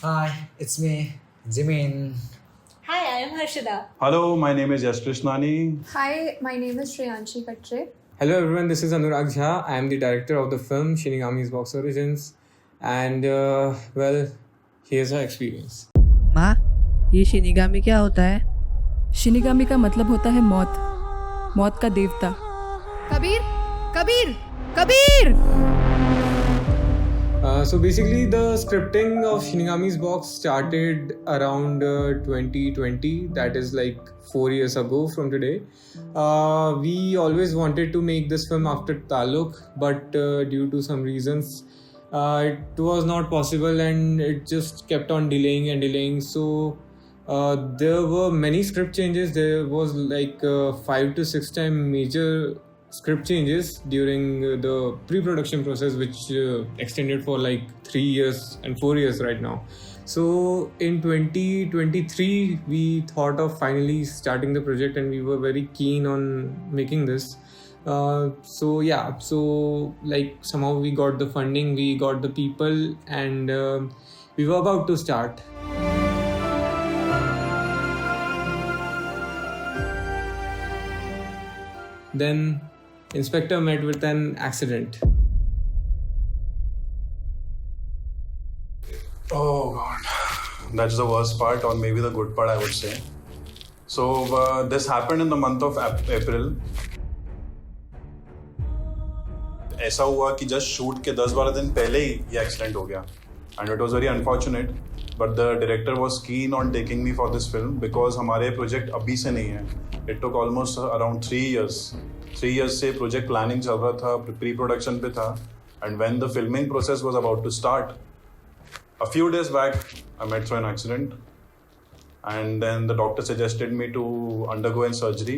Hi, it's me, Jimin. Hi, I am Harshada. Hello, my name is Yash Krishnani. Hi, my name is Shreyanshi Katre. Hello everyone, this is Anurag Jha. I am the director of the film Shinigami's Box Origins, and well, here's our experience. माँ, ये shinigami क्या होता है? Shinigami का मतलब होता है मौत, मौत का देवता। Kabir, Kabir, Kabir! So basically, the scripting of Shinigami's Box started around 2020. That is like 4 years ago from today. We always wanted to make this film after Taluk, but due to some reasons, it was not possible, and it just kept on delaying and delaying. So there were many script changes. There was like 5 to 6 time major script changes during the pre-production process, which extended for like 3 years and 4 years right now. So in 2023 we thought of finally starting the project, and we were very keen on making this. So like somehow we got the funding, we got the people, and we were about to start. Then Inspector met with an accident. Oh god, that's the worst part, or maybe the good part, I would say. So this happened in the month of April. ऐसा हुआ कि just shoot के 10-12 दिन पहले ही ये accident हो गया, and it was very unfortunate, but the director was keen on taking me for this film because हमारे प्रोजेक्ट अभी से नहीं है. It took almost around 3 years से प्रोजेक्ट प्लानिंग चल रहा था, प्री प्रोडक्शन पे था, and when the filming process was about to start, a few days back I met through an accident, and then the doctor suggested me to undergo a surgery,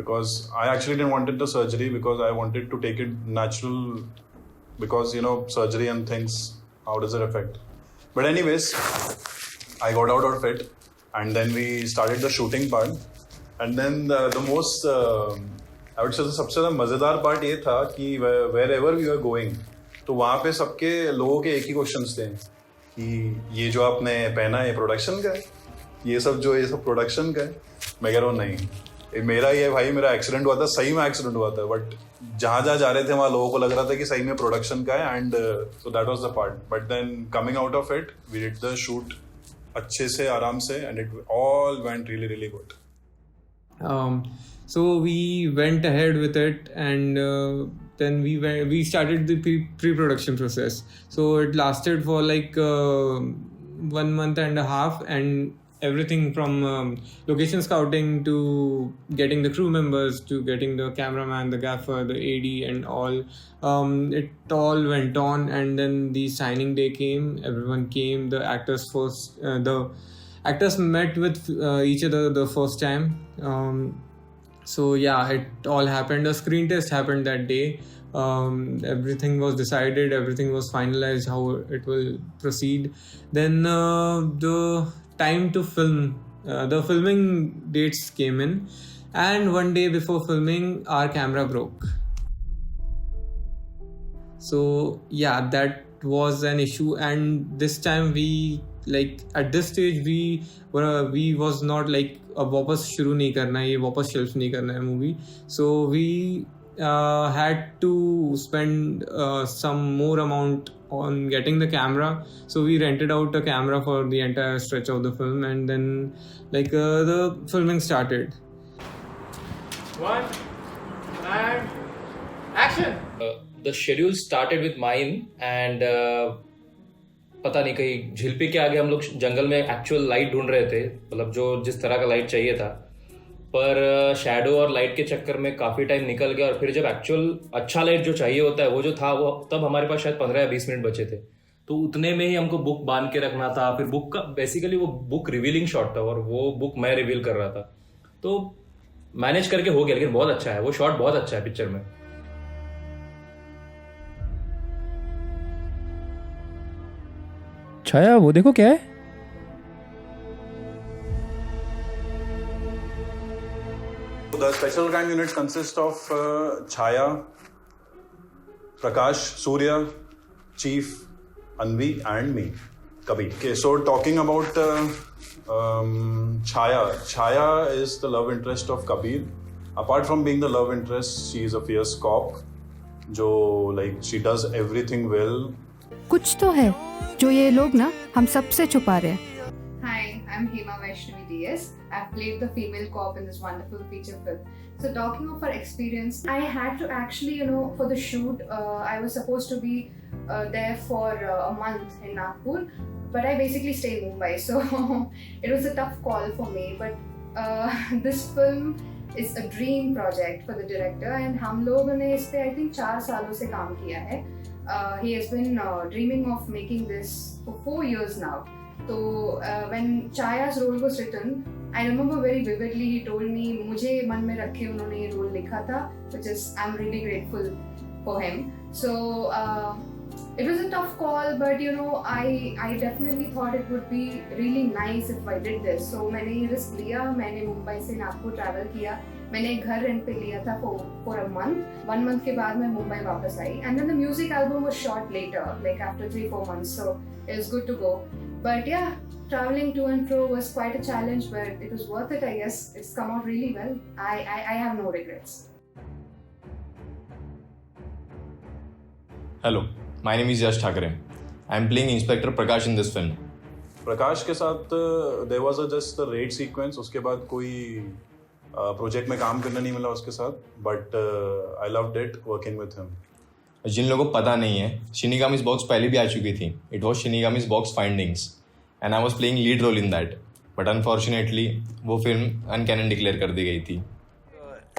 because I actually didn't wanted the surgery because I wanted to take it natural, because you know surgery and things, how does it affect. But anyways, I got out of it, and then we started the shooting part, and then the most I would say सबसे ज़्यादा मज़ेदार part ये था कि wherever we were going, तो वहाँ पे सबके लोगों के एक ही क्वेश्चंस थे कि ये जो आपने पहना है प्रोडक्शन का है, ये सब प्रोडक्शन का है. मैं कह रहा हूँ नहीं, ये मेरा ही है भाई, मेरा एक्सीडेंट हुआ था, सही में एक्सीडेंट हुआ था, बट जहाँ जा रहे थे वहाँ लोगों को लग रहा था कि सही में प्रोडक्शन का है, and so that was the part. But then coming out of it, we did the shoot अच्छे से, आराम से, and it all went really really good. So we went ahead with it, and then we started the pre-production process. So it lasted for like 1 month and a half, and everything from location scouting to getting the crew members to getting the cameraman, the gaffer, the AD, and all. It all went on, and then the signing day came. Everyone came. The actors met with each other the first time. So yeah, it all happened. A screen test happened that day. Everything was decided, everything was finalized, how it will proceed. Then the time to film, the filming dates came in, and one day before filming, our camera broke. So yeah, that was an issue, and this time we, like at this stage we was not like अब वापस शुरू नहीं करना है, ये वापस shelf नहीं करना है movie. So we had to spend some more amount on getting the camera. So we rented out a camera for the entire stretch of the film, and then like the filming started. 1 and action. The schedule started with mine, and पता नहीं कहीं झिलपी के आगे हम लोग जंगल में actual light ढूंढ रहे थे, मतलब जो जिस तरह का लाइट चाहिए था, पर शैडो और लाइट के चक्कर में काफ़ी टाइम निकल गया, और फिर जब एक्चुअल अच्छा लाइट जो चाहिए होता है वो जो था, वो तब हमारे पास शायद 15 या 20 मिनट बचे थे. तो उतने में ही हमको बुक बांध के रखना था. फिर बुक का बेसिकली वो बुक रिवीलिंग शॉट था, और वो बुक मैं रिवील कर रहा था, तो मैनेज करके हो गया. लेकिन बहुत अच्छा है वो शॉट, बहुत अच्छा है पिक्चर में. छाया, वो देखो क्या है? The special crime unit consists of Chaya, Prakash, Surya, Chief, Anvi, and me. Kabir. Okay, so talking about Chaya. Chaya is the love interest of Kabir. Apart from being the love interest, she is a fierce cop. जो like she does everything well. कुछ तो है जो ये लोग ना हम सबसे छुपा रहे हैं. Hi, I'm Hema Vaishnavi DS. I've played the female cop in this wonderful feature film. So talking of our experience, I had to actually, for the shoot, I was supposed to be there for a month in Nagpur, but I basically stayed in Mumbai, so it was a tough call for me. But this film is a dream project for the director, and हम लोगों ने इस पे I think 4 सालों से काम किया है. He has been dreaming of making this for 4 years now. So when Chaya's role was written, I remember very vividly he told me मुझे मन में रख के उन्होंने ये role लिखा था, which is I'm really grateful for him. So it was a tough call, but I definitely thought it would be really nice if I did this. So मैंने ये risk लिया, मैंने मुंबई से नागपुर travel किया, मैंने एक घर रेंट पे लिया था for a month. 1 month के बाद मैं मुंबई वापस आई, and then the music album was shot later, like after 3-4 months, so it was good to go. But yeah, traveling to and fro was quite a challenge, but it was worth it, I guess. It's come out really well. I have no regrets. Hello, my name is Yash Thakare. I am playing Inspector Prakash in this film. प्रकाश के साथ there was just a raid sequence. उसके बाद कोई project में काम करना नहीं मिला उसके साथ, but I loved it working with him. जिन लोगों को पता नहीं है, शिनिगामीज बॉक्स पहले भी आ चुकी थी. It was shinigami's box findings and I was playing lead role in that. But unfortunately, वो फिल्म अनकैनन डिक्लेयर कर दी गई थी.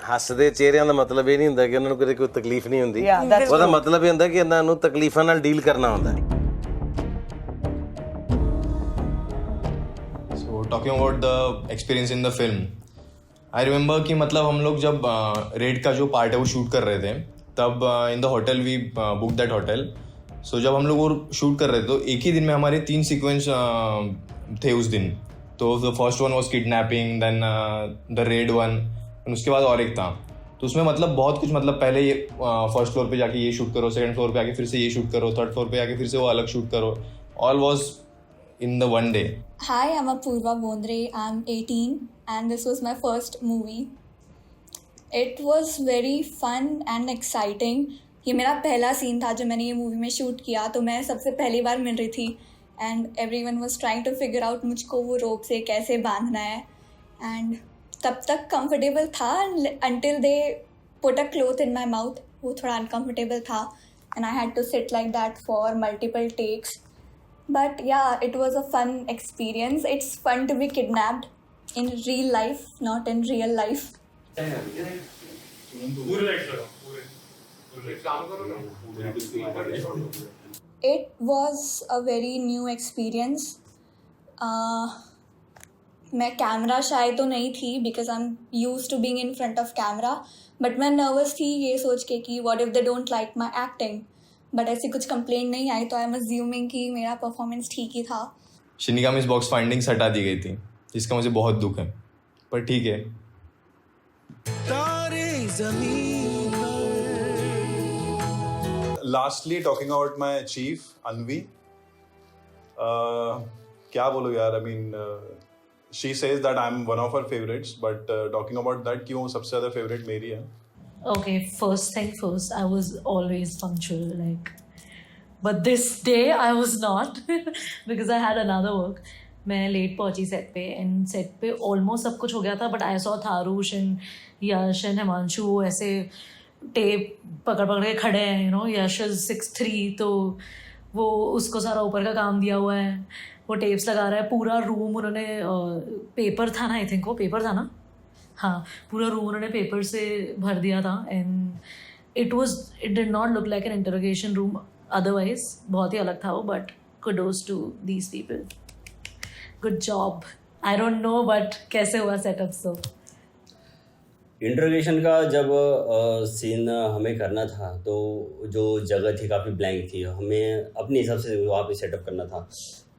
ਹੱਸਦੇ ਚਿਹਰਿਆਂ ਦਾ ਮਤਲਬ ਇਹ ਨਹੀਂ ਹੁੰਦਾ ਕਿ ਉਹਨਾਂ ਨੂੰ ਕੋਈ ਤਕਲੀਫ ਨਹੀਂ ਹੁੰਦੀ. ਉਹਦਾ ਮਤਲਬ ਇਹ ਹੁੰਦਾ ਕਿ ਇਹਨਾਂ ਨੂੰ ਤਕਲੀਫਾਂ ਨਾਲ ਡੀਲ ਕਰਨਾ ਹੁੰਦਾ. So talking about the experience in the film, I remember कि मतलब हम लोग जब रेड का जो पार्ट है वो शूट कर रहे थे, तब in the hotel we book that hotel. So जब हम लोग वो शूट कर रहे थे तो एक ही दिन में हमारे 3 सीक्वेंस थे उस दिन. तो the first one was kidnapping, then the raid one, उसके बाद और एक था. तो उसमें मतलब बहुत कुछ, मतलब पहले ये फर्स्ट फ्लोर पे जाके ये शूट करो, सेकंड फ्लोर पे आके फिर से ये शूट करो, थर्ड फ्लोर पे आके फिर से वो अलग शूट करो. All was in the one day. Hi, I'm Apurva Bondre. I'm 18 and this was my first movie. It was very fun and exciting. ये मेरा पहला सीन था जो मैंने ये मूवी में शूट किया, तो मैं सबसे पहली बार मिल रही थी and everyone was trying to figure out मुझको वो रोप से कैसे बांधना है. And तब तक comfortable था until they put a cloth in my mouth. वो थोड़ा uncomfortable था and I had to sit like that for multiple takes. But yeah, it was a fun experience. It's fun to be kidnapped in real life, not in real life. It was a very new experience. मैं camera शायद तो नहीं थी because I'm used to being in front of camera. But मैं nervous थी ये सोच के कि what if they don't like my acting. But ऐसी कुछ कंप्लेंट नहीं आई, तो आई एम अज्यूमिंग कि मेरा परफॉर्मेंस ठीक ही था. शिनिगामीज बॉक्स फाइंडिंग्स हटा दी गई थी, जिसका मुझे बहुत दुख है, पर ठीक है. Lastly, talking about my chief, Anvi. क्या बोलूँ यार, I mean, she says that I'm one of her favorites, but talking about that, क्यों सबसे ज़्यादा favorite मेरी है. Okay, first thing first, I was always punctual, but this day I was not because I had another work. मैं late पहुंची set पे, and set पे almost सब कुछ हो गया था, but I saw Tharush and Yash and Himanshu ऐसे टेप पकड़ के खड़े हैं, Yash is 6'3", तो वो उसको सारा ऊपर का काम दिया हुआ है, वो टेप्स लगा रहा है. पूरा रूम उन्होंने पेपर था ना, आई थिंक वो पेपर था ना, हाँ, पूरा रूम उन्होंने पेपर से भर दिया था. And it did not look like an interrogation room otherwise, बहुत ही अलग था वो. But kudos to these people, good job. I don't know but कैसे हुआ सेटअप. सो इंटरोगेशन का जब सीन हमें करना था तो जो जगह थी काफ़ी ब्लैंक थी, हमें अपने हिसाब से वहाँ पे सेटअप करना था.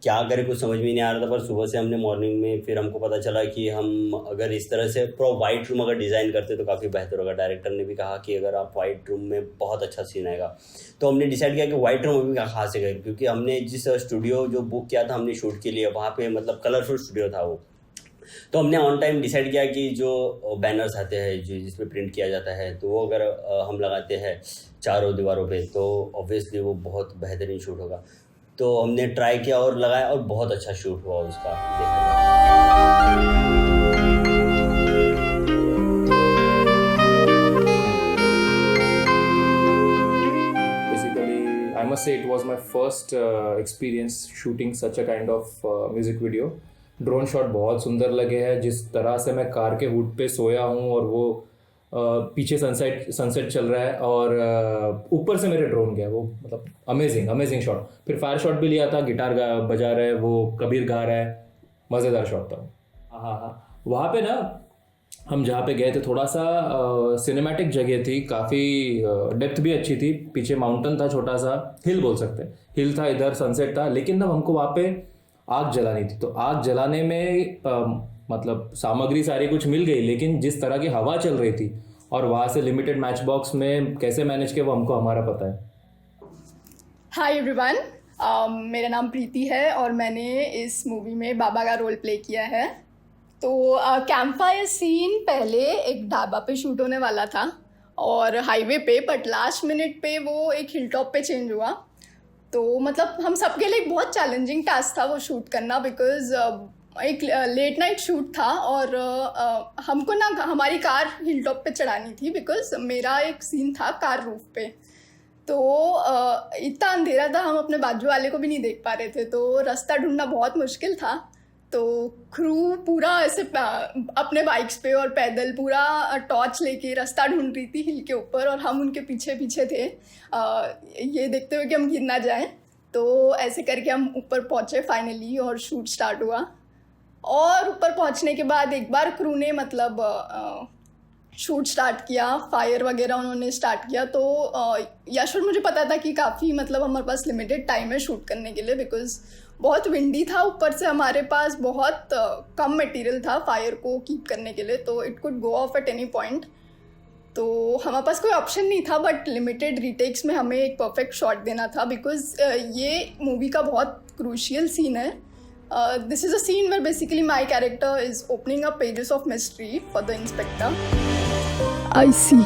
क्या करें कुछ समझ में नहीं आ रहा था। पर सुबह से हमने मॉर्निंग में फिर हमको पता चला कि हम अगर इस तरह से पूरा वाइट रूम अगर डिज़ाइन करते तो काफ़ी बेहतर होगा। डायरेक्टर ने भी कहा कि अगर आप वाइट रूम में बहुत अच्छा सीन आएगा, तो हमने डिसाइड किया कि वाइट रूम अभी कहाँ से गए, क्योंकि हमने जिस स्टूडियो जो बुक किया था हमने शूट के लिए, वहाँ पे मतलब कलरफुल स्टूडियो था वो। तो हमने ऑन टाइम डिसाइड किया कि जो बैनर्स आते हैं जो जिस पे प्रिंट किया जाता है, तो वो अगर हम लगाते हैं चारों दीवारों पे तो ऑब्वियसली वो बहुत बेहतरीन शूट होगा। तो हमने ट्राई किया और लगाया और बहुत अच्छा शूट हुआ उसका, देखा Basically, I must say it was my first experience shooting such a kind of music video. Drone shot बहुत सुंदर लगे हैं। जिस तरह से मैं कार के हुड पे सोया हूँ और वो पीछे सनसेट चल रहा है और ऊपर से मेरे ड्रोन गया, वो मतलब अमेजिंग शॉट। फिर फायर शॉट भी लिया था, गिटार बजा रहा है वो, कबीर गा रहा है, मज़ेदार शॉट था। हाँ, वहाँ पे ना हम जहाँ पे गए थे थोड़ा सा सिनेमैटिक जगह थी, काफ़ी डेप्थ भी अच्छी थी। पीछे माउंटेन था, छोटा सा हिल बोल सकते हैं, हिल था, इधर सनसेट था। लेकिन ना हमको वहाँ पे आग जलानी थी, तो आग जलाने में मतलब सामग्री सारी कुछ मिल गई, लेकिन जिस तरह की हवा चल रही थी और वहाँ से लिमिटेड मैच बॉक्स में कैसे मैनेज किया वो हमको हमारा पता है। हाय एवरीवन, मेरा नाम प्रीति है और मैंने इस मूवी में बाबा का रोल प्ले किया है। तो कैंप फायर सीन पहले एक ढाबा पे शूट होने वाला था और हाईवे पे, बट लास्ट मिनट पे वो एक हिल टॉप पे चेंज हुआ। तो मतलब हम सबके लिए एक बहुत चैलेंजिंग टास्क था वो शूट करना, बिकॉज एक लेट नाइट शूट था और हमको ना हमारी कार हिल टॉप पे चढ़ानी थी, बिकॉज मेरा एक सीन था कार रूफ पे। तो इतना अंधेरा था, हम अपने बाजू वाले को भी नहीं देख पा रहे थे, तो रास्ता ढूंढना बहुत मुश्किल था। तो क्रू पूरा ऐसे अपने बाइक्स पे और पैदल पूरा टॉर्च लेके रास्ता ढूंढ रही थी हिल के ऊपर, और हम उनके पीछे पीछे थे ये देखते हुए कि हम गिर ना जाएं। तो ऐसे करके हम ऊपर पहुँचे फाइनली और शूट स्टार्ट हुआ। और ऊपर पहुंचने के बाद एक बार क्रू ने मतलब शूट स्टार्ट किया, फायर वगैरह उन्होंने स्टार्ट किया। तो यशवर मुझे पता था कि काफ़ी मतलब हमारे पास लिमिटेड टाइम है शूट करने के लिए, बिकॉज बहुत विंडी था, ऊपर से हमारे पास बहुत कम मटेरियल था फायर को कीप करने के लिए, तो it could go of at any point. तो हमारे पास कोई ऑप्शन नहीं था, बट लिमिटेड रीटेक्स में हमें एक परफेक्ट शॉट देना था, बिकॉज ये मूवी का बहुत क्रूशियल सीन है। This is a scene where basically my character is opening up pages of mystery for the inspector. I see.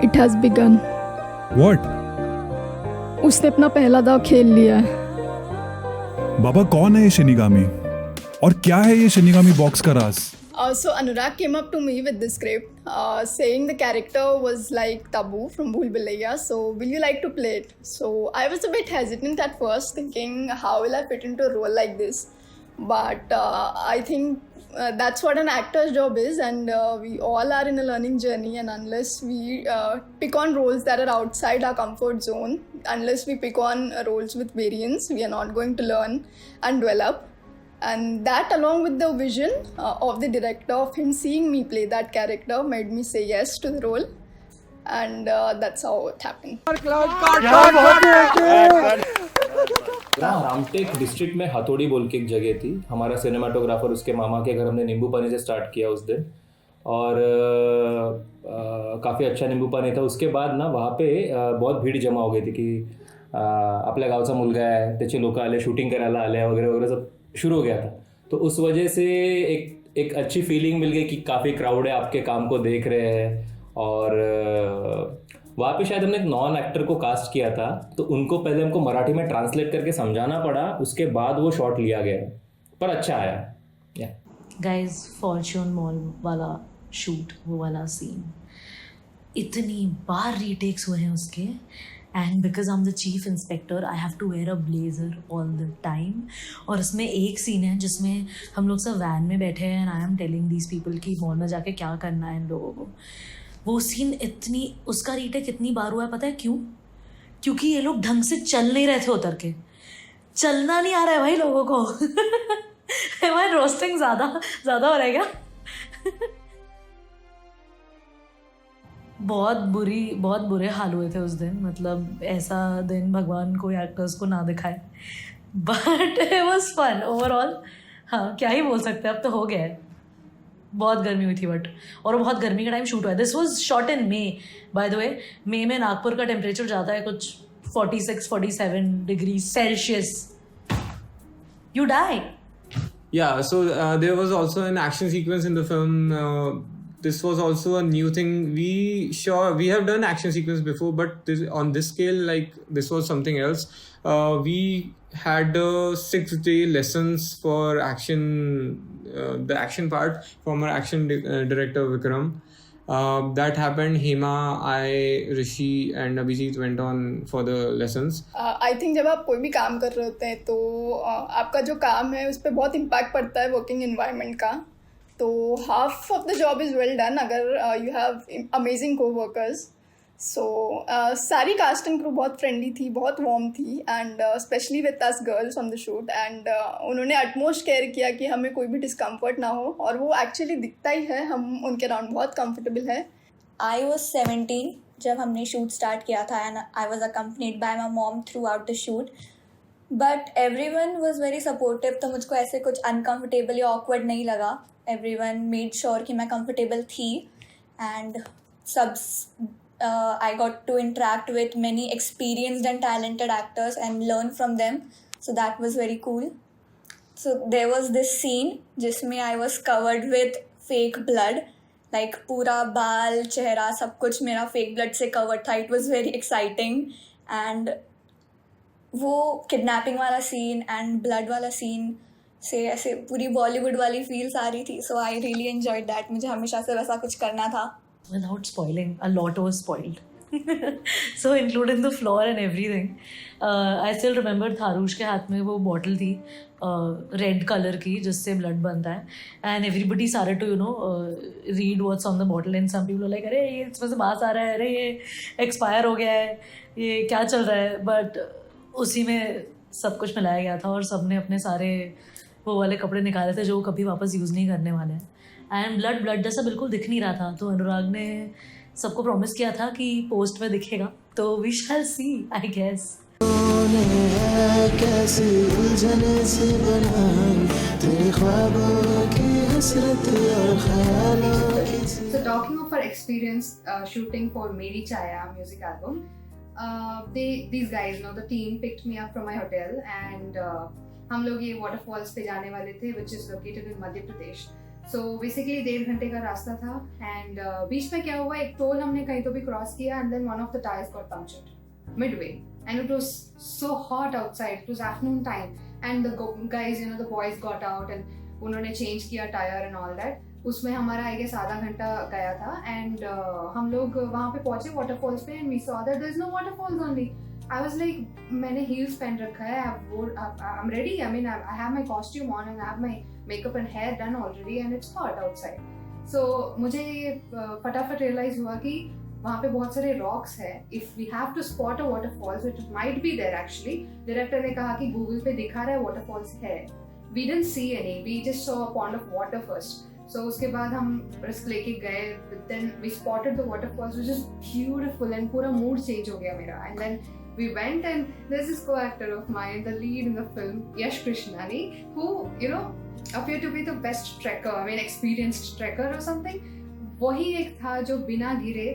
It has begun. What? उसने अपना पहला दाव खेल लिया है। बाबा कौन है ये शिनिगामी और क्या है ये शिनिगामी बॉक्स का राज? So Anurag came up to me with this script, saying the character was like Tabu from Bhool Bhulaiya. So will you like to play it? So I was a bit hesitant at first, thinking how will I fit into a role like this? But I think that's what an actor's job is, and we all are in a learning journey. And unless we pick on roles that are outside our comfort zone, unless we pick on roles with variance, we are not going to learn and develop. And that, along with the vision of the director, of him seeing me play that character, made me say yes to the role. And that's how it happened. Ramtek district में हथौड़ी बोल के एक जगह थी, हमारा cinematographer उसके मामा के घर हमने नींबू पानी से स्टार्ट किया उस दिन, और काफ़ी अच्छा नींबू पानी था। उसके बाद ना वहाँ पे बहुत भीड़ जमा हो गई थी की आपल्या गावचा मुलगा आहे, त्याचे लोक आले, शूटिंग करायला आले वगैरह वगैरह, सब शुरू हो गया था। तो उस वजह से एक अच्छी फीलिंग मिल गई कि काफ़ी क्राउड है, आपके काम को देख रहे हैं। और वहाँ पे शायद हमने एक नॉन एक्टर को कास्ट किया था, तो उनको पहले हमको मराठी में ट्रांसलेट करके समझाना पड़ा, उसके बाद वो शॉट लिया गया, पर अच्छा आया। गाइस, फॉर्च्यून मॉल वाला शूट, वो वाला सीन इतनी बार रीटेक्स हुए हैं उसके, and because I am the chief inspector I have to wear a blazer all the time. और इसमें एक सीन है जिसमें हम लोग सब वैन में बैठे हैं and I am telling these people कि मॉल में जाके क्या करना है इन लोगों को। वो सीन उसका रीटेक कितनी बार हुआ है पता है क्यों? क्योंकि ये लोग ढंग से चल नहीं रहे थे, उतर के चलना नहीं आ रहा है भाई लोगों को। हमारे रोस्टिंग ज़्यादा हो रहेगा। बहुत बुरे हाल हुए थे उस दिन, मतलब ऐसा दिन भगवान को एक्टर्स को ना दिखाए। But it was fun overall. हाँ, क्या ही बोल सकते हैं, अब तो हो गया है. बहुत गर्मी हुई थी बट, और वो बहुत गर्मी का टाइम शूट हुआ है. This was shot in May by the way. मई में नागपुर का टेम्परेचर जाता है कुछ 46-47 degree Celsius. You die. Yeah, so there was also an action sequence in the film. This was also a new thing. We have done action sequence before, but on this scale, like this was something else. We had 6-day lessons for action, the action part from our action director Vikram. That happened. Hema, I, Rishi and Abhijit went on for the lessons. I think जब आप कोई भी काम कर रहे होते हैं तो आपका जो काम है उस पर बहुत इम्पैक्ट पड़ता है वर्किंग इन्वायरमेंट का. तो half of the job is well done अगर यू हैव अमेजिंग को वर्कर्स. सो सारी कास्ट एंड क्रू बहुत फ्रेंडली थी, बहुत वार्म थी, and specially with us girls on the shoot. And उन्होंने अटमोस्ट केयर किया कि हमें कोई भी डिस्कम्फर्ट ना हो, और वो एक्चुअली दिखता ही है. हम उनके अराउंड बहुत कंफर्टेबल है. I was 17 जब हमने शूट स्टार्ट किया था, and I was accompanied by my mom through out the shoot. But everyone was very supportive, तो मुझको ऐसे कुछ अनकम्फर्टेबल या ऑकवर्ड नहीं लगा. एवरीवन मेड श्योर कि मैं कंफर्टेबल थी, and I got to interact with many experienced and talented actors and learn from them. So that was very cool. So there was this scene जिसमें I was covered with fake blood. Like पूरा बाल, चेहरा, सब कुछ मेरा fake blood से covered था. It was very exciting. And वो kidnapping वाला scene and blood वाला scene से ऐसे पूरी बॉलीवुड वाली फील्स आ रही थी. So I really enjoyed that. मुझे हमेशा से वैसा कुछ करना था. Without spoiling, a lot was spoiled. So including the floor and everything. I still remember थारूश के हाथ में वो बॉटल थी रेड कलर की जिससे ब्लड बनता है. And everybody started to read what's on the bottle, and some people were like अरे ये इसमें से मांस आ रहा है, अरे ये एक्सपायर हो गया है, ये क्या चल रहा है. बट उसी में सब कुछ मिलाया गया था, और सबने अपने सारे वो वाले कपड़े निकाले थे जो कभी वापस यूज़ नहीं करने वाले हैं. एंड ब्लड जैसा बिल्कुल दिख नहीं रहा था, तो अनुराग ने सबको प्रॉमिस किया था कि पोस्ट में दिखेगा. तो we shall see, I guess. So talking of our experience shooting for Meri Chaya music album, these guys, the team picked me up from my hotel, and हम लोग ये waterfalls पे जाने वाले थे, which is located in Madhya Pradesh. So basically 1.5 घंटे का रास्ता था, and बीच में क्या हुआ, एक टोल हमने कहीं तो भी क्रॉस किया, and then one of the tires got punctured midway, and it was so hot outside. It was afternoon time, and the guys, the boys got out and उन्होंने change किया tire and all that. उसमें हमारा I guess आधा घंटा गया था, and हम लोग वहाँ पे पहुँचे waterfalls पे, and we saw that there's no waterfalls only. I was like, मैंने heels पहन रखा है, I'm ready. I mean, I have my costume on and I have my makeup and hair done already, and it's hot outside. So मुझे ये फटाफट realize हुआ कि वहाँ पे बहुत सारे rocks है. If we have to spot a waterfalls, which might be there actually, director ने कहा कि Google पे दिखा रहा है waterfalls है. We didn't see any. We just saw a pond of water first. So उसके बाद हम रिस्क लेके गए, but then we spotted the waterfalls, which is beautiful, and पूरा mood change हो गया मेरा. And then we went, and there's this co-actor of mine, the lead in the film, Yash Krishnani, who appeared to be the best trekker, I mean experienced trekker or something. वही एक था जो बिना गिरे,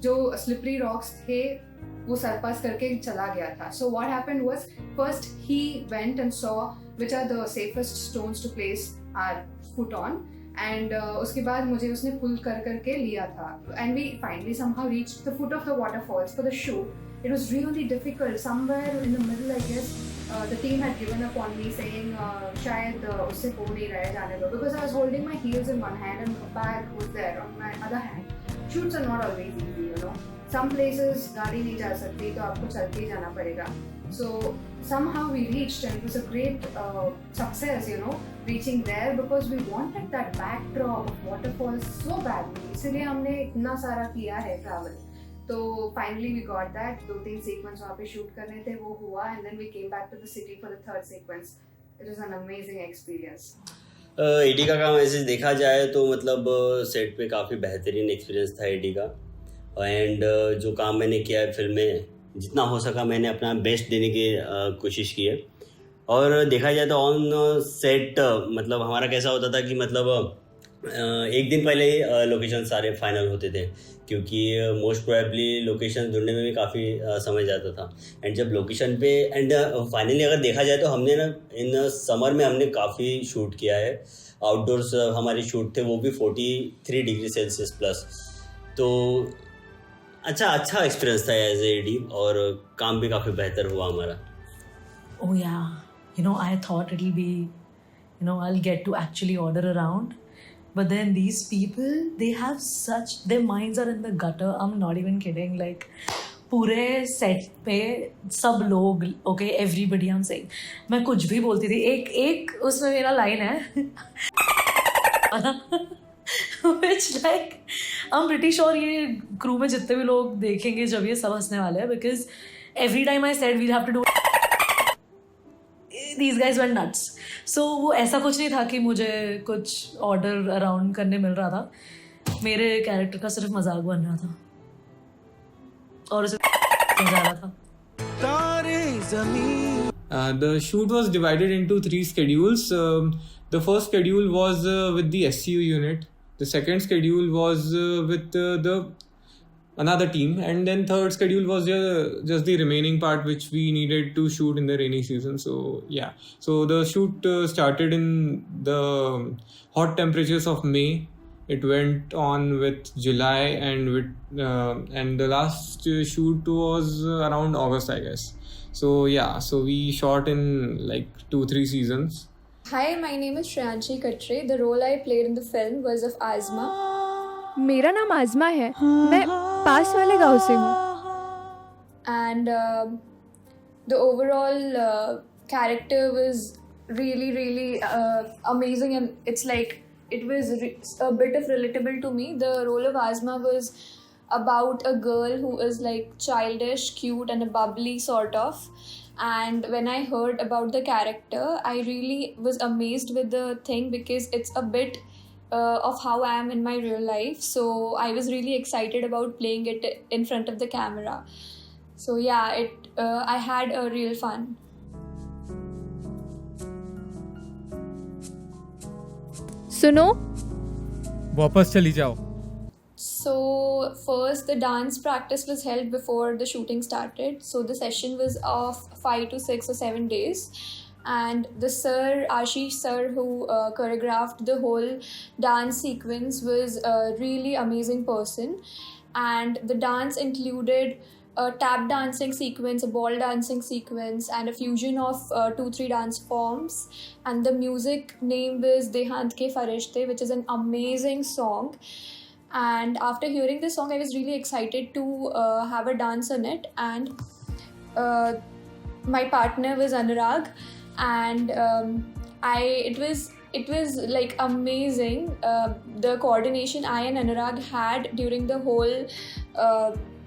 जो slippery rocks थे, वो सरपास करके चला गया था. So what happened was, first he went and saw which are the safest stones to place our foot on, and उसके बाद मुझे उसने pull करके लिया था, and we finally somehow reached the foot of the waterfalls for the shoot. It was really difficult. Somewhere in the middle, I guess, the team had given up on me, saying शायद उससे हो नहीं रहा है, जाने दो, because I was holding my heels in one hand and a bag was there on my other hand. Shoots are not always easy, Some places गाड़ी नहीं जा सकती, तो आपको चल के जाना पड़ेगा. So somehow we reached, and it was a great success, reaching there, because we wanted that backdrop of waterfalls so badly. इसलिए हमने इतना सारा किया है travel. तो finally we got that. 2-3 sequence वहाँ पे शूट करने थे, वो हुआ, and then we came back to the city for the third sequence. It was an amazing experience. AD का काम ऐसे देखा जाए तो मतलब सेट पे काफ़ी बेहतरीन एक्सपीरियंस था एडी का. एंड जो काम मैंने किया है फिल्म में, जितना हो सका मैंने अपना बेस्ट देने की कोशिश की है. और देखा जाए तो ऑन सेट मतलब हमारा कैसा होता था कि मतलब एक दिन पहले ही लोकेशन सारे फाइनल होते थे, क्योंकि मोस्ट प्रोबेबली लोकेशन ढूंढने में भी काफ़ी समय जाता था। एंड जब लोकेशन पे एंड फाइनली अगर देखा जाए तो हमने ना इन समर में हमने काफ़ी शूट किया है। आउटडोर्स हमारे शूट थे, वो भी 43 डिग्री सेल्सियस प्लस। तो अच्छा एक्सपीरियंस था एज ए एडी, और काम भी काफ़ी बेहतर हुआ हमारा। Oh yeah, I thought it'll be, I'll get to actually order around. But then these people, they have their minds are in the gutter. I'm not even kidding. Like, पूरे set पे सब लोग, okay, everybody I'm saying, मैं कुछ भी बोलती थी, एक उसमें मेरा लाइन है which like I'm pretty sure ये क्रू में जितने भी लोग देखेंगे जब ये सब हंसने वाले हैं, because every time I said we'll have to do these guys went nuts. So वो ऐसा कुछ नहीं था कि मुझे कुछ ऑर्डर अराउंड करने मिल रहा था, मेरे कैरेक्टर का सिर्फ मजाक बन रहा था और उसे जा रहा था। The shoot was divided into 3 schedules. The first schedule was with the SCU unit. The second schedule was with another team, and then third schedule was just the remaining part which we needed to shoot in the rainy season. So yeah, so the shoot started in the hot temperatures of May. It went on with July, and the last shoot was around August, I guess. So yeah, so we shot in like 2-3 seasons. Hi, my name is Shreyanshi Katre. The role I played in the film was of Azma. मेरा नाम आज़मा है, मैं पास वाले गांव से हूँ। And the overall character was really amazing, and it's like it was a bit of relatable to me. The role of Azma was about a girl who is like childish, cute, and a bubbly sort of. And when I heard about the character, I really was amazed with the thing, because it's a bit of how I am in my real life. So I was really excited about playing it in front of the camera. So yeah, I had a real fun. सुनो, वापस चली जाओ। So first the dance practice was held before the shooting started. So the session was of 5 to 6 or 7 days. And the sir, Ashish sir, who choreographed the whole dance sequence, was a really amazing person. And the dance included a tap dancing sequence, a ball dancing sequence, and a fusion of 2-3 dance forms. And the music name was Dehant Ke Farishte, which is an amazing song. And after hearing this song, I was really excited to have a dance on it. And my partner was Anurag, and it was like amazing. The coordination I and Anurag had during the whole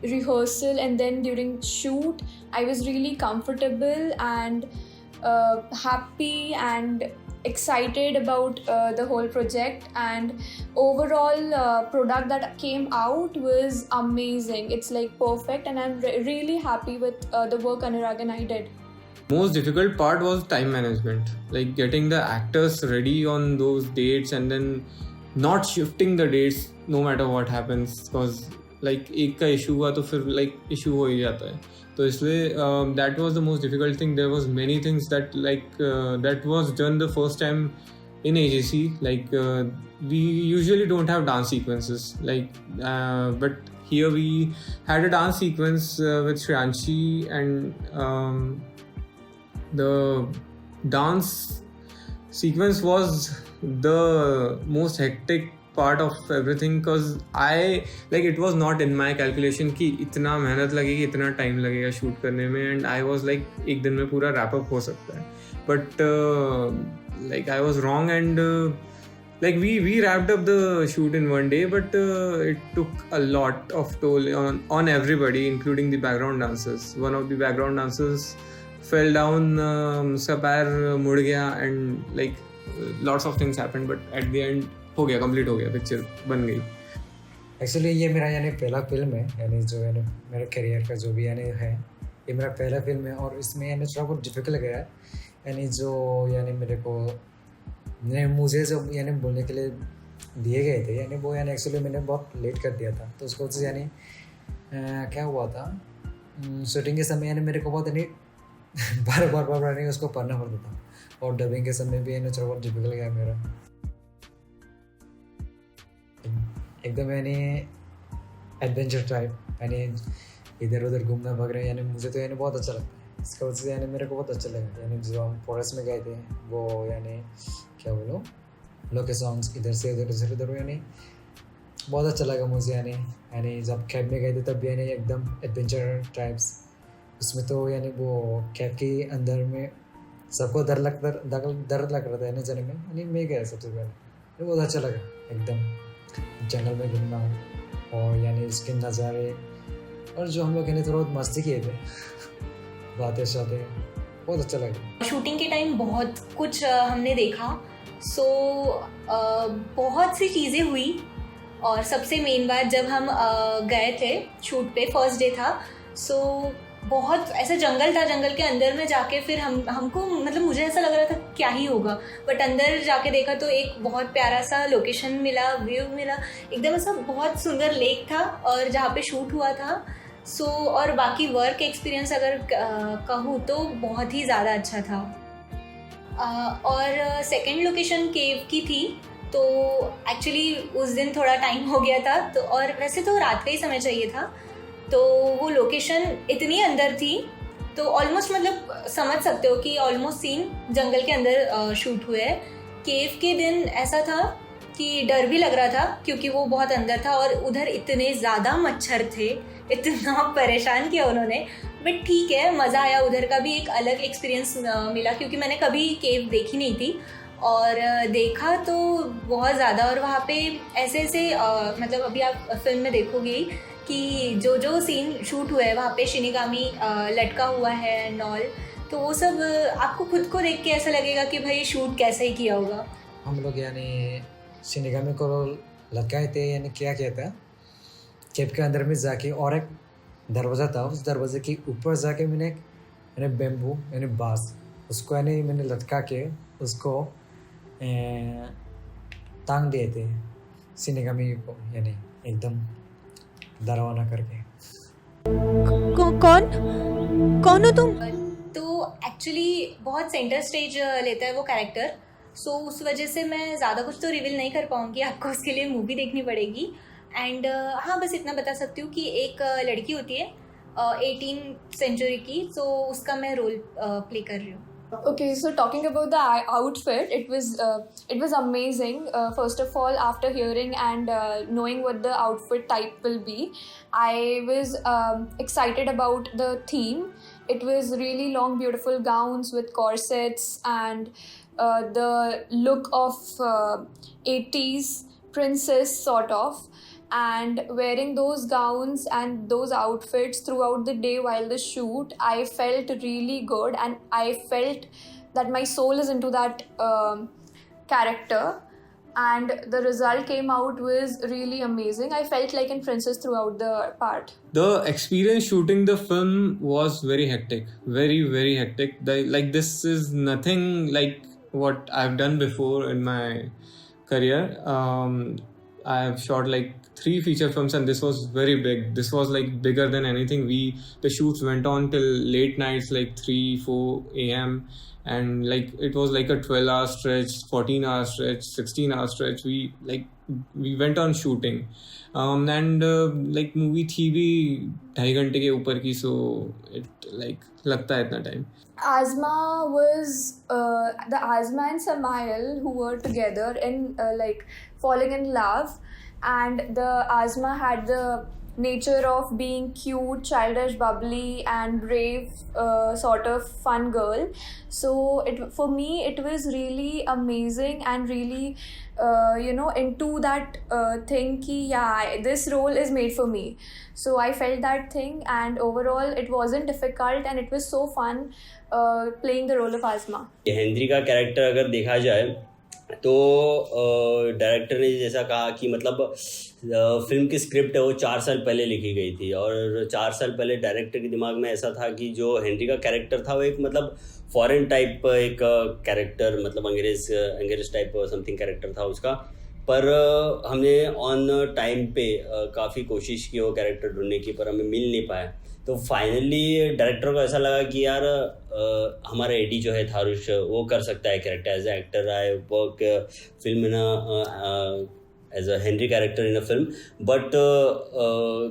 rehearsal and then during shoot, I was really comfortable and happy and excited about the whole project, and overall product that came out was amazing. It's like perfect, and I'm really happy with the work Anurag and I did. Most difficult part was time management, like getting the actors ready on those dates and then not shifting the dates no matter what happens, because like एक का issue हुआ तो फिर like issue हो ही जाता है, तो इसलिए that was the most difficult thing. There was many things that that was done the first time in AJC. Like we usually don't have dance sequences, but here we had a dance sequence with Shreyanshi, and the dance sequence was the most hectic part of everything, because it was not in my calculation कि इतना मेहनत लगेगी, इतना time लगेगा shoot करने में, and I was like एक दिन में पूरा wrap up हो सकता है, but I was wrong, and we wrapped up the shoot in one day, but it took a lot of toll on everybody, including the background dancers. One of the background dancers fell down, उसका पैर मुड़ गया, and lots of things happened, but at the end हो गया, complete हो गया, picture बन गई. एक्चुअली ये मेरा पहला फिल्म है, जो मेरे करियर का जो भी है, ये मेरा पहला फिल्म है, और इसमें थोड़ा बहुत डिफिकल्ट गया है, यानी जो यानी मेरे को मुझे जो यानी बोलने के लिए दिए गए थे यानी वो यानी एक्चुअली मैंने बहुत लेट कर दिया था, तो उसको यानी क्या हुआ था शूटिंग के समय यानी मेरे को बहुत यानी बार नहीं उसको पढ़ना पड़ता था, और डबिंग के समय भी यानी थोड़ा बहुत डिफिकल्ट गया मेरा एकदम यानी एडवेंचर टाइप यानी इधर उधर घूमना भाग रहे हैं, यानी मुझे तो यानी बहुत अच्छा लगता है। इसका वजह से यानी मेरे को बहुत अच्छा लगा, यानी जो हम फॉरेस्ट में गए थे वो यानी क्या बोलो लोकेशंस इधर से उधर यानी बहुत अच्छा लगा मुझे। यानी जब कैब में गए थे तब भी यानी एकदम एडवेंचर टाइप्स, उसमें तो यानी वो कैब के अंदर में सबको डर लग रहा था यानी जाने में, यानी मैं गया सबसे पहले, बहुत अच्छा लगा एकदम जंगल में घूमना और यानी उसके नज़ारे, और जो हम लोग यानी थोड़ा बहुत मस्ती किए थे बातें शातें, बहुत अच्छा लगा। शूटिंग के टाइम बहुत कुछ हमने देखा, सो बहुत सी चीज़ें हुई, और सबसे मेन बात जब हम गए थे शूट पे फर्स्ट डे था, सो बहुत ऐसा जंगल था, जंगल के अंदर में जाके फिर हमको मतलब मुझे ऐसा लग रहा था क्या ही होगा, बट अंदर जाके देखा तो एक बहुत प्यारा सा लोकेशन मिला, व्यू मिला, एकदम ऐसा बहुत सुंदर लेक था और जहाँ पे शूट हुआ था। सो और बाकी वर्क एक्सपीरियंस अगर कहूँ तो बहुत ही ज़्यादा अच्छा था। और सेकंड लोकेशन केव की थी, तो एक्चुअली उस दिन थोड़ा टाइम हो गया था, तो और वैसे तो रात का ही समय चाहिए था, तो वो लोकेशन इतनी अंदर थी तो ऑलमोस्ट मतलब समझ सकते हो कि ऑलमोस्ट सीन जंगल के अंदर शूट हुए है। केव के दिन ऐसा था कि डर भी लग रहा था क्योंकि वो बहुत अंदर था और उधर इतने ज़्यादा मच्छर थे, इतना परेशान किया उन्होंने, बट ठीक है, मज़ा आया। उधर का भी एक अलग एक्सपीरियंस मिला क्योंकि मैंने कभी केव देखी नहीं थी और देखा तो बहुत ज़्यादा। और वहाँ पे ऐसे मतलब अभी आप फिल्म में देखोगे कि जो सीन शूट हुआ है वहाँ पे शिनिगामी लटका हुआ है नॉल, तो वो सब आपको खुद को देख के ऐसा लगेगा कि भाई शूट कैसे ही किया होगा। हम लोग यानी शिनिगामी को लटकाए थे, यानी क्या था केव के अंदर में जाके, और एक दरवाज़ा था, उस दरवाजे के ऊपर जाके मैंने यानी बेम्बू यानी बाँस उसको यानी मैंने लटका के उसको टांग दिए थे शिनिगामी को, यानी एकदम डरावना करके। कौन हो तुम? तो एक्चुअली बहुत सेंटर स्टेज लेता है वो कैरेक्टर, सो उस वजह से मैं ज़्यादा कुछ तो रिवील नहीं कर पाऊँगी, आपको उसके लिए मूवी देखनी पड़ेगी। एंड हाँ, बस इतना बता सकती हूँ कि एक लड़की होती है 18th सेंचुरी की, तो उसका मैं रोल प्ले कर रही हूँ। Okay, so talking about the outfit, it was amazing. First of all, after hearing and knowing what the outfit type will be, I was excited about the theme. It was really long, beautiful gowns with corsets and the look of 80s princess sort of. And wearing those gowns and those outfits throughout the day while the shoot, I felt really good and I felt that my soul is into that character, and the result came out was really amazing. I felt like in Princess throughout the part. The experience shooting the film was very hectic, very, very hectic. This is nothing like what I've done before in my career. I have shot like 3 feature films and this was very big. This was like bigger than anything. The shoots went on till late nights, like 3-4 a.m. and like it was like a 12-hour stretch, 14-hour stretch, 16-hour stretch. We went on shooting and like movie थी भी 2.5 घंटे के ऊपर की, so it like लगता है इतना time. Azma was the Azma and Samael who were together in like falling in love, and the Azma had the nature of being cute, childish, bubbly and brave, sort of fun girl. So for me it was really amazing and really into that thing ki yeah, this role is made for me. So I felt that thing, and overall it wasn't difficult and it was so fun playing the role of Azma. Henry का character अगर देखा जाए तो director ने जैसा कहा कि मतलब फिल्म की स्क्रिप्ट है वो 4 साल पहले लिखी गई थी, और 4 साल पहले डायरेक्टर के दिमाग में ऐसा था कि जो हेनरी का कैरेक्टर था वो एक मतलब फॉरेन टाइप एक कैरेक्टर, मतलब अंग्रेज टाइप समथिंग कैरेक्टर था उसका। पर हमने ऑन टाइम पे काफ़ी कोशिश की वो कैरेक्टर ढूंढने की, पर हमें मिल नहीं पाया। तो फाइनली डायरेक्टर को ऐसा लगा कि यार हमारा एडी जो है थारुष, वो कर सकता है character as a actor. I work film in as a Henry character in a film, but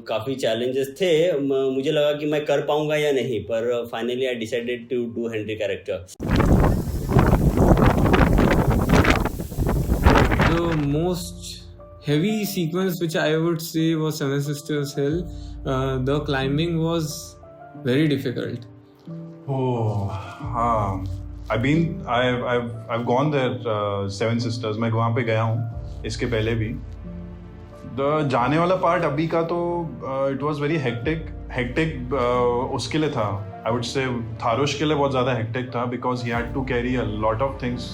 काफ़ी चैलेंजेस थे। मुझे लगा कि मैं कर पाऊंगा या नहीं, पर finally I decided to do Henry character. The most heavy sequence which I would say was Seven Sisters Hill. The climbing was very difficult. I've gone there, Seven Sisters. मैं वहाँ पे गया हूँ इसके पहले भी। जाने वाला पार्ट अभी का तो it was very hectic उसके लिए था। I would say थारुष के लिए बहुत ज़्यादा hectic था because he had to carry a lot of things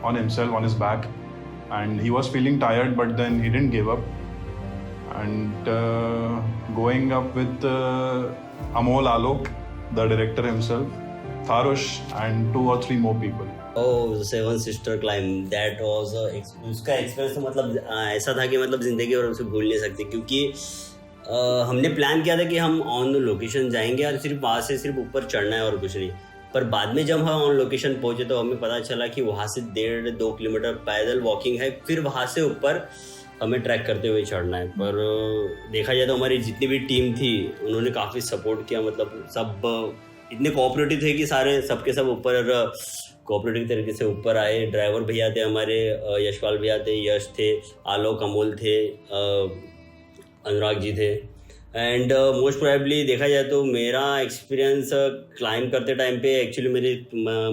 on himself, on his back. And he was feeling tired, but then he didn't give up. And going up with Amol Alok, the director himself, Tharush, and 2 or 3 more people. Oh, the Seven Sister Climb, that was उसका experience तो मतलब ऐसा था कि मतलब ज़िंदगी और उसे भूल नहीं सकते, क्योंकि हमने प्लान किया था कि हम ऑन लोकेशन जाएंगे और सिर्फ वहाँ से सिर्फ ऊपर चढ़ना है और कुछ नहीं। पर बाद में जब हम ऑन लोकेशन पहुंचे तो हमें पता चला कि वहाँ से 1.5-2 किलोमीटर पैदल वॉकिंग है, फिर वहाँ से ऊपर हमें ट्रैक करते हुए चढ़ना है। पर देखा जाए तो हमारी जितनी भी टीम थी उन्होंने काफ़ी सपोर्ट किया, मतलब सब इतने कोऑपरेटिव थे कि सारे सबके सब ऊपर कोऑपरेटिव तरीके से ऊपर आए। ड्राइवर भैया थे हमारे, यशपाल भैया थे, यश थे, आलोक, अमोल थे, अनुराग जी थे। एंड मोस्ट प्रोबेबली देखा जाए तो मेरा एक्सपीरियंस क्लाइंब करते टाइम पे एक्चुअली मेरे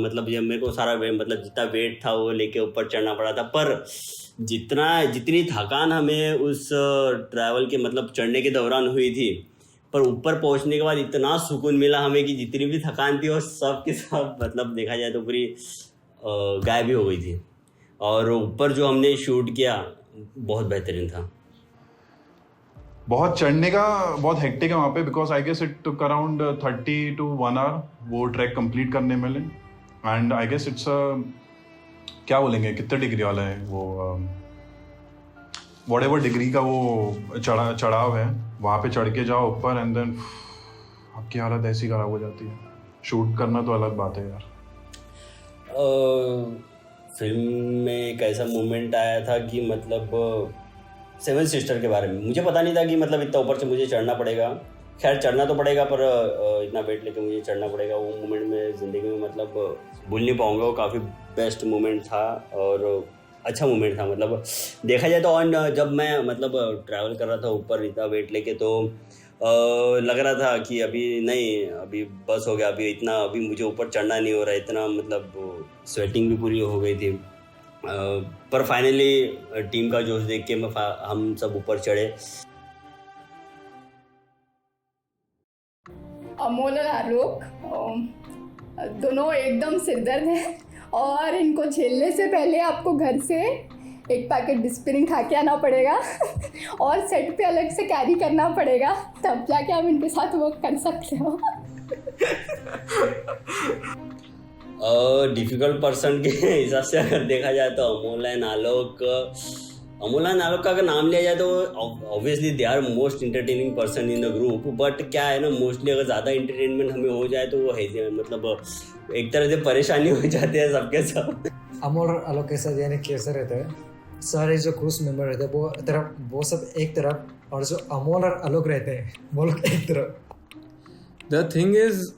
मतलब जब मेरे को सारा मतलब जितना वेट था वो लेके ऊपर चढ़ना पड़ा था। पर जितनी थकान हमें उस ट्रैवल के मतलब चढ़ने के दौरान हुई थी, पर ऊपर पहुंचने के बाद इतना सुकून मिला हमें कि जितनी भी थकान थी वो सब के सब मतलब देखा जाए तो पूरी गायब ही हो गई थी। और ऊपर जो हमने शूट किया बहुत बेहतरीन था। बहुत चढ़ने का बहुत हेक्टिक है वहाँ पे, because I guess it took around 30 to 1 hour वो ट्रैक कंप्लीट करने में। एंड आई गेस इट्स क्या बोलेंगे, कितने डिग्री वाला है वो, वॉट एवर डिग्री का वो चढ़ाव है, वहाँ पे चढ़ के जाओ ऊपर एंड देन आपकी हालत ऐसी खराब हो जाती है। शूट करना तो अलग बात है यार। फिल्म में एक ऐसा मोमेंट आया था कि मतलब सेवन सिस्टर के बारे में मुझे पता नहीं था कि मतलब इतना ऊपर से मुझे चढ़ना पड़ेगा। खैर चढ़ना तो पड़ेगा, पर इतना वेट लेके मुझे चढ़ना पड़ेगा। वो मोमेंट में ज़िंदगी में मतलब भूल नहीं पाऊँगा। वो काफ़ी बेस्ट मोमेंट था और अच्छा मोमेंट था। मतलब देखा जाए तो ऑन जब मैं मतलब ट्रैवल कर रहा था ऊपर इतना वेट लेके, तो लग रहा था कि अभी नहीं, अभी बस हो गया, अभी मुझे ऊपर चढ़ना नहीं हो रहा है। इतना मतलब स्वेटिंग भी पूरी हो गई थी। पर फाइनली टीम का जोश देख के हम सब ऊपर चढ़े। अमोल और आलोक दोनों एकदम सिरदर्द हैं और इनको झेलने से पहले आपको घर से एक पैकेट डिस्पिरिन खा के आना पड़ेगा और सेट पे अलग से कैरी करना पड़ेगा, तब जाके आप इनके साथ वर्क कर सकते हो। डिफ़िकल्ट पर्सन के हिसाब से अगर देखा जाए तो अमोल एंड आलोक का अगर नाम लिया जाए तो obviously they are most entertaining person in the group. But क्या है ना, मोस्टली अगर ज़्यादा इंटरटेनमेंट हमें हो जाए तो वो है मतलब एक तरह से परेशानी हो जाती है सबके सब। अमोल और आलोक के साथ यानी कैसे रहते हैं, सारे जो क्रूज मेंबर रहते हैं वो सब एक तरफ, और जो अमोल और आलोक रहते हैं वो लोग एक तरफ। The thing is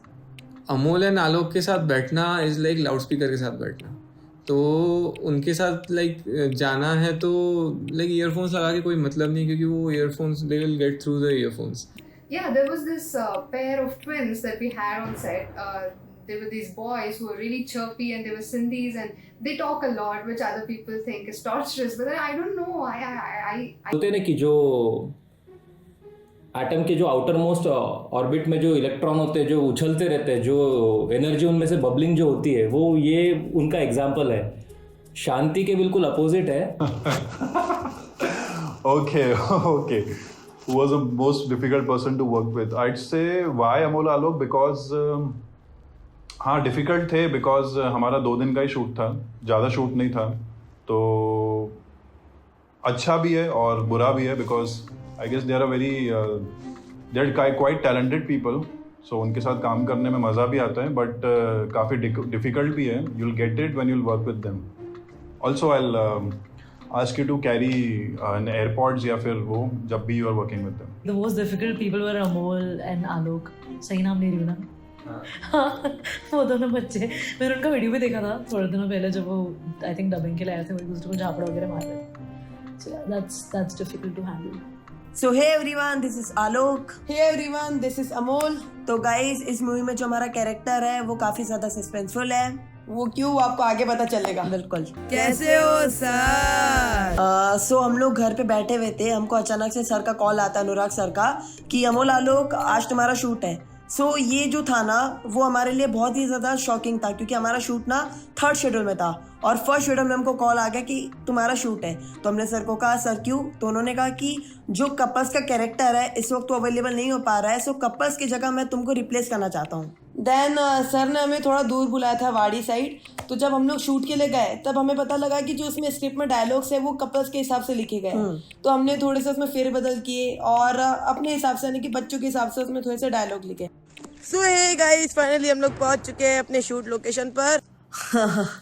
Amol and Alok के साथ बैठना इज लाइक लाउड स्पीकर के साथ बैठना। तो उनके साथ लाइक जाना है तो लाइक ईयरफोन्स लगा के कोई मतलब नहीं, क्योंकि वो earphones they will get through the earphones. Yeah, there was this pair of twins that we had on set. They were these boys who were really chirpy and they were Sindhis and they talk a lot, which other people think is torturous. But I don't know. I होते ना कि जो atom के जो outer most orbit में जो electron होते हैं जो उछलते रहते हैं, जो एनर्जी उनमें से बबलिंग जो होती है, वो ये उनका एग्जाम्पल है। शांति के बिल्कुल अपोजिट है। Okay. Who was the most difficult person to work with? I'd say why Amol Alok, because हाँ डिफ़िकल्ट थे बिकॉज हमारा 2 दिन का ही शूट था, ज़्यादा शूट नहीं था, तो अच्छा भी है और बुरा भी है because I guess they are quite talented people, so उनके साथ काम करने में मज़ा भी आता है, बट काफ़ी डिफ़िकल्ट भी है. You will get it when you will work with them. Also I will ask you to carry an AirPods या फिर वो जब भी you are working with them. The most difficult people were Amol and Alok. सही नाम ले रही हूँ ना? हाँ, वो दोनों बच्चे. मैंने उनका वीडियो भी देखा था थोड़े दिनों पहले जब वो I think डबिंग के लिए आए थे, वो एक दूसरे को झापड़ वगैरह मार रहे थे. So yeah, that's difficult to handle. So hey everyone, this is Alok. Hey everyone, this is Amol. तो guys, इस मूवी में जो हमारा कैरेक्टर है वो काफी ज्यादा सस्पेंसफुल है. वो क्यों आपको आगे पता चलेगा. बिल्कुल. कैसे हो सर? सो हम लोग घर पे बैठे हुए थे, हमको अचानक से सर का कॉल आता है, अनुराग सर का, कि अमोल आलोक आज तुम्हारा शूट है. सो ये जो था ना वो हमारे लिए बहुत ही ज़्यादा शॉकिंग था क्योंकि हमारा शूट ना 3rd शेड्यूल में था और 1st शेड्यूल में हमको कॉल आ गया कि तुम्हारा शूट है. तो हमने सर को कहा सर क्यों, तो उन्होंने कहा कि जो कपल्स का कैरेक्टर है इस वक्त तो अवेलेबल नहीं हो पा रहा है, सो कपल्स की जगह मैं तुमको रिप्लेस करना चाहता हूँ. देन सर ने हमें थोड़ा दूर बुलाया था वाड़ी साइड. तो जब हम लोग शूट के लिए गए तब हमें पता लगा कि जो उसमें स्क्रिप्ट में डायलॉग्स है वो कपल्स के हिसाब से लिखे गए. तो हमने थोड़े से उसमें फेरबदल किए और अपने हिसाब से यानी कि बच्चों के हिसाब से उसमें थोड़े से डायलॉग लिखे. सो हे गाइस, फाइनली हम लोग पहुंच चुके हैं अपने शूट लोकेशन पर.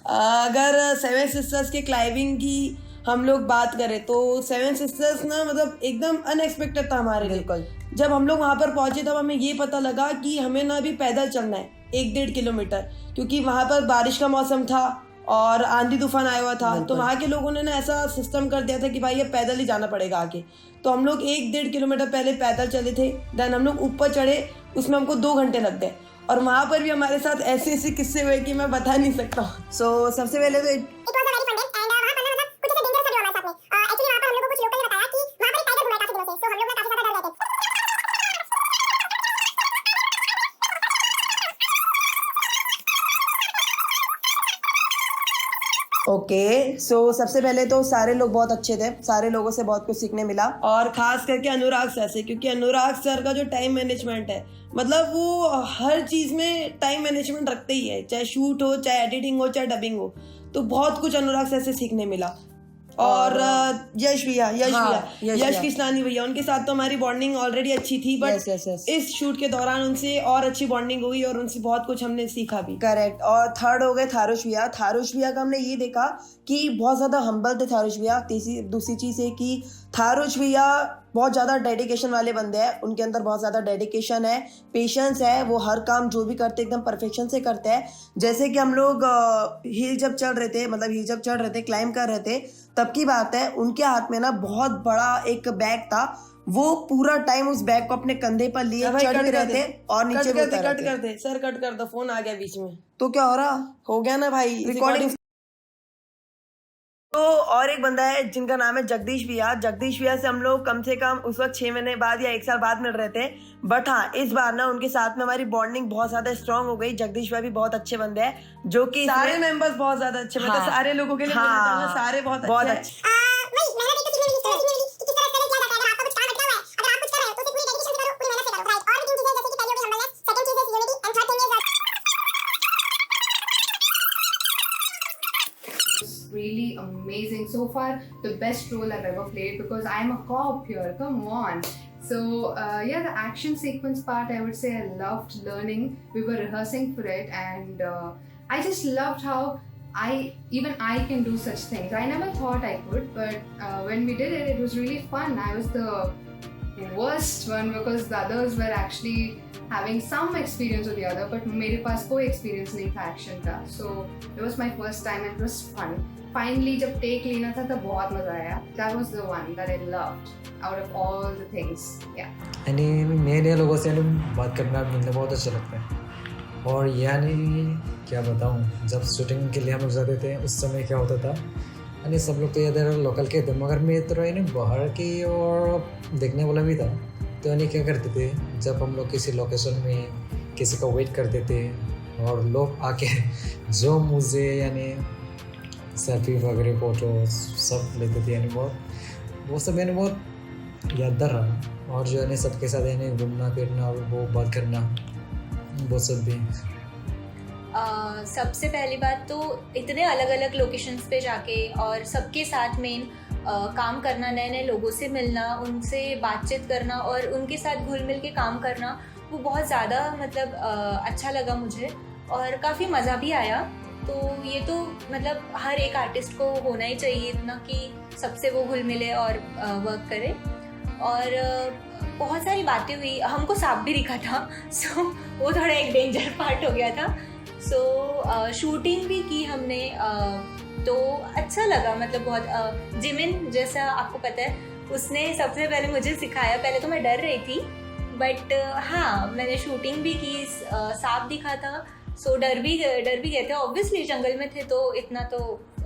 अगर 7 सिस्टर्स के क्लाइंबिंग की हम लोग बात करें तो 7 सिस्टर्स ना मतलब एकदम अनएक्सपेक्टेड था हमारे लिए. बिल्कुल. जब हम लोग वहाँ पर पहुंचे तब हमें ये पता लगा कि हमें ना अभी पैदल चलना है 1-1.5 किलोमीटर, क्योंकि वहाँ पर बारिश का मौसम था और आंधी तूफान आया हुआ था. तो वहाँ के लोगों ने ना ऐसा सिस्टम कर दिया था कि भाई ये पैदल ही जाना पड़ेगा आगे. तो हम लोग 1-1.5 किलोमीटर पहले पैदल चले थे. देन हम लोग ऊपर चढ़े, उसमें हमको 2 घंटे लग गए और वहाँ पर भी हमारे साथ ऐसे ऐसे किस्से हुए कि मैं बता नहीं सकता. सो सबसे पहले तो ओके. सो सबसे पहले तो सारे लोग बहुत अच्छे थे, सारे लोगों से बहुत कुछ सीखने मिला और खास करके अनुराग सर से, क्योंकि अनुराग सर का जो टाइम मैनेजमेंट है मतलब वो हर चीज़ में टाइम मैनेजमेंट रखते ही है, चाहे शूट हो, चाहे एडिटिंग हो, चाहे डबिंग हो. तो बहुत कुछ अनुराग सर से सीखने मिला. और यश कृष्णानी भैया, उनके साथ तो हमारी बॉन्डिंग ऑलरेडी अच्छी थी, बट इस शूट के दौरान उनसे और अच्छी बॉन्डिंग हुई और उनसे बहुत कुछ हमने सीखा भी. करेक्ट. और 3rd हो गए थारुष भैया. थारुष भैया का हमने ये देखा कि बहुत ज़्यादा हम्बल थे थारुष भैया. दूसरी चीज़ है कि थारुष भैया बहुत ज़्यादा डेडिकेशन वाले बंदे हैं, उनके अंदर बहुत ज़्यादा डेडिकेशन है, पेशेंस है, वो हर काम जो भी करते एकदम परफेक्शन से करते हैं. जैसे कि हम लोग हिल जब चढ़ रहे थे क्लाइंब कर रहे थे तब की बात है, उनके हाथ में ना बहुत बड़ा एक बैग था. वो पूरा टाइम उस बैग को अपने कंधे पर लिए चढ़ रहे थे और नीचे कट करते. सर कट कर दो, फोन आ गया बीच में. तो क्या हो रहा, हो गया ना भाई रिकॉर्डिंग. तो और एक बंदा है जिनका नाम है जगदीश भैया. जगदीश भैया से हम लोग कम से कम उस वक्त 6 महीने बाद या 1 साल बाद मिल रहे थे, बट हाँ इस बार ना उनके साथ में हमारी बॉन्डिंग बहुत ज्यादा स्ट्रांग हो गई. जगदीश भैया भी बहुत अच्छे बंदे हैं, जो कि सारे मेंबर्स बहुत ज्यादा अच्छे. मतलब सारे लोगों के लिए सारे बहुत अच्छे. Really amazing. So far, the best role I've ever played because I'm a cop here. Come on. So yeah, the action sequence part, I would say I loved learning. We were rehearsing for it, and I just loved how I can do such things. I never thought I could, but when we did it, it was really fun. I was the worst one because the others were actually having some experience or the other, but मेरे पास कोई experience नहीं था action का. So it was my first time and it was fun. Finally जब take लेना था तब बहुत मजा आया. That was the one that I loved out of all the things. Yeah. यानी नए लोगों से बात करना मिलना बहुत अच्छा लगता है. और यानी क्या बताऊँ, जब शूटिंग के लिए हम लोग जाते थे उस समय क्या होता था, यानी सब लोग तो इधर लोकल के थे मगर मैं तो यानी बाहर की और देखने वाला भी था. तो यानी क्या करते थे, जब हम लोग किसी लोकेशन में किसी का वेट करते थे और लोग आके जो मुझे यानी सेल्फी वगैरह फोटो सब लेते थे, यानी वो सब यानी बहुत यादगार रहा. और जो यानी सबके साथ यानी घूमना फिरना और वो बात करना वो सब भी. सबसे पहली बात तो इतने अलग अलग लोकेशंस पे जाके और सबके साथ मेन काम करना, नए नए लोगों से मिलना, उनसे बातचीत करना और उनके साथ घुल मिल के काम करना, वो बहुत ज़्यादा मतलब अच्छा लगा मुझे और काफ़ी मज़ा भी आया। तो ये तो मतलब हर एक आर्टिस्ट को होना ही चाहिए इतना कि सबसे वो घुल मिले और वर्क करे। और बहुत सारी बातें हुई, हमको सांप भी दिखा था सो वो थोड़ा एक डेंजर पार्ट हो गया था। सो शूटिंग भी की हमने, तो अच्छा लगा मतलब बहुत। जिमिन जैसा आपको पता है, उसने सबसे पहले मुझे सिखाया। पहले तो मैं डर रही थी बट हाँ मैंने शूटिंग भी की, सांप दिखा था सो डर भी गए थे। ऑब्वियसली जंगल में थे तो इतना तो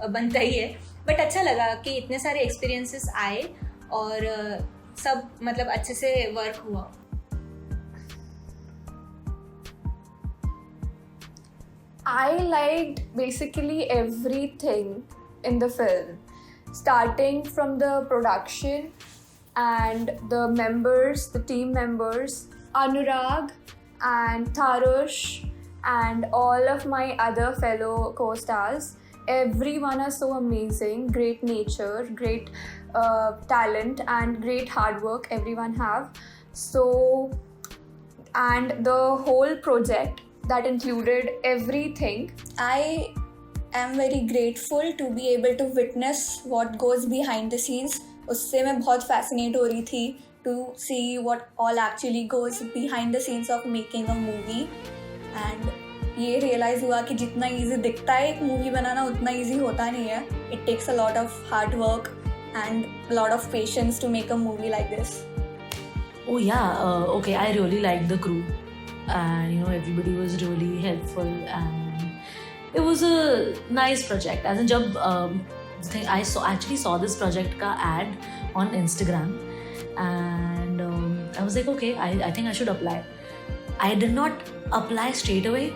बनता ही है, बट अच्छा लगा कि इतने सारे एक्सपीरियंसेस आए और सब मतलब अच्छे से वर्क हुआ। I liked basically everything in the film, starting from the production and the members, the team members, Anurag and Tarush and all of my other fellow co-stars. Everyone are so amazing, great nature, great talent and great hard work everyone have. So, and the whole project that included everything. I am very grateful to be able to witness what goes behind the scenes. उससे मैं बहुत fascinate हो रही थी to see what all actually goes behind the scenes of making a movie. And ये realize हुआ कि जितना easy दिखता है एक movie बनाना उतना easy होता नहीं है. It takes a lot of hard work and a lot of patience to make a movie like this. Oh yeah, okay, I really liked the crew. And you know, everybody was really helpful and it was a nice project. As in jab I actually saw this project ka ad on Instagram and I was like, okay, I think I should apply. I did not apply straight away,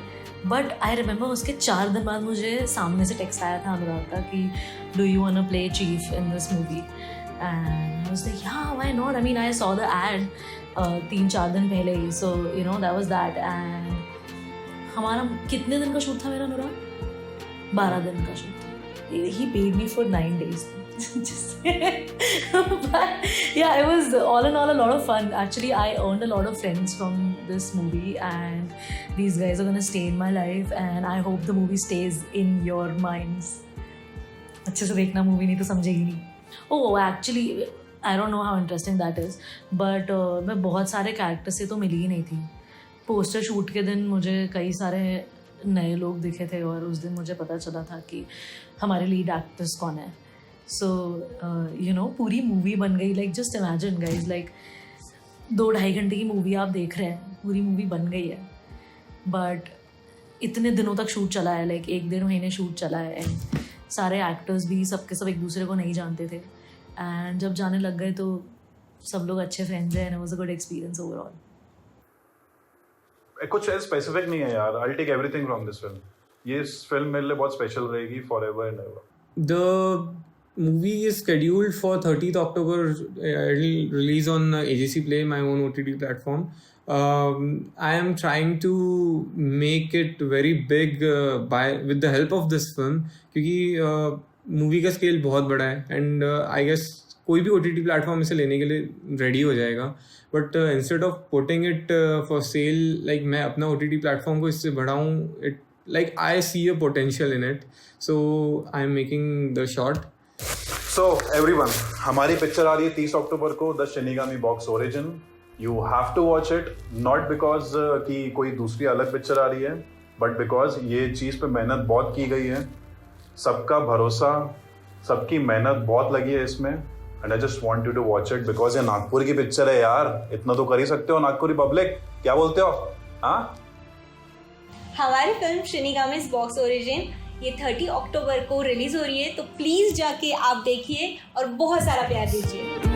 but I remember उसके 4 दिन बाद मुझे सामने से text आया था अनुराग का कि do you wanna play chief in this movie? And I was like, yeah, why not? I mean, I saw the ad 3-4 दिन पहले ही, so you know that was that. And हमारा कितने दिन का शूट था मेरा अनुराग? 12 दिन का शूट था. He paid me for 9 days. Just but yeah, it was all in all a lot of fun. Actually, I earned a lot of friends from this movie, and these guys are gonna stay in my life, and I hope the movie stays in your minds. अच्छे से देखना movie, नहीं तो समझेगी नहीं. Oh, actually, I don't know how interesting that is, but मैं बहुत सारे character से तो मिली ही नहीं थी. पोस्टर शूट के दिन मुझे कई सारे नए लोग दिखे थे और उस दिन मुझे पता चला था कि हमारे लीड एक्टर्स कौन है. सो यू नो, पूरी मूवी बन गई. Like just imagine guys, like 2-2.5 घंटे की मूवी आप देख रहे हैं, पूरी मूवी बन गई है. बट इतने दिनों तक शूट चला है, लाइक 1-1.5 महीने शूट चला है, एंड सारे एक्टर्स भी सबके सब एक दूसरे को नहीं जानते थे. एंड जब जाने लग गए तो सब लोग अच्छे फ्रेंड्स हैं, and it was a good experience overall. कुछ स्पेसिफिक नहीं है यार. I take everything from this film. ये फिल्म मेरे लिए बहुत स्पेशल रहेगी forever and ever. The movie is scheduled for 30th October. It will release on AGC Play, my own OTT platform. I am trying to make it very big with the help of this film, क्योंकि movie का scale बहुत बड़ा है, and I guess कोई भी OTT platform इसे लेने के लिए रेडी हो जाएगा. But instead of putting it for sale, like मैं अपना OTT प्लेटफॉर्म को इससे बढ़ाऊँ, it like I see a potential in it, so I'm making the shot. So everyone, हमारी पिक्चर आ रही है 30 अक्टूबर को, the shinigami box origin. You have to watch it, not because कि कोई दूसरी अलग पिक्चर आ रही है, but because ये चीज़ पे मेहनत बहुत की गई है. सबका भरोसा, सबकी मेहनत बहुत लगी है इसमें, and I just want you to watch it because ये नागपुर की पिक्चर है यार. इतना तो कर ही सकते हो नागपुरी पब्लिक, क्या बोलते हो? हाँ, हमारी फिल्म शिनिगामीज बॉक्स ओरिजिन ये 30 अक्टूबर को रिलीज हो रही है, तो प्लीज़ जाके आप देखिए और बहुत सारा प्यार दीजिए.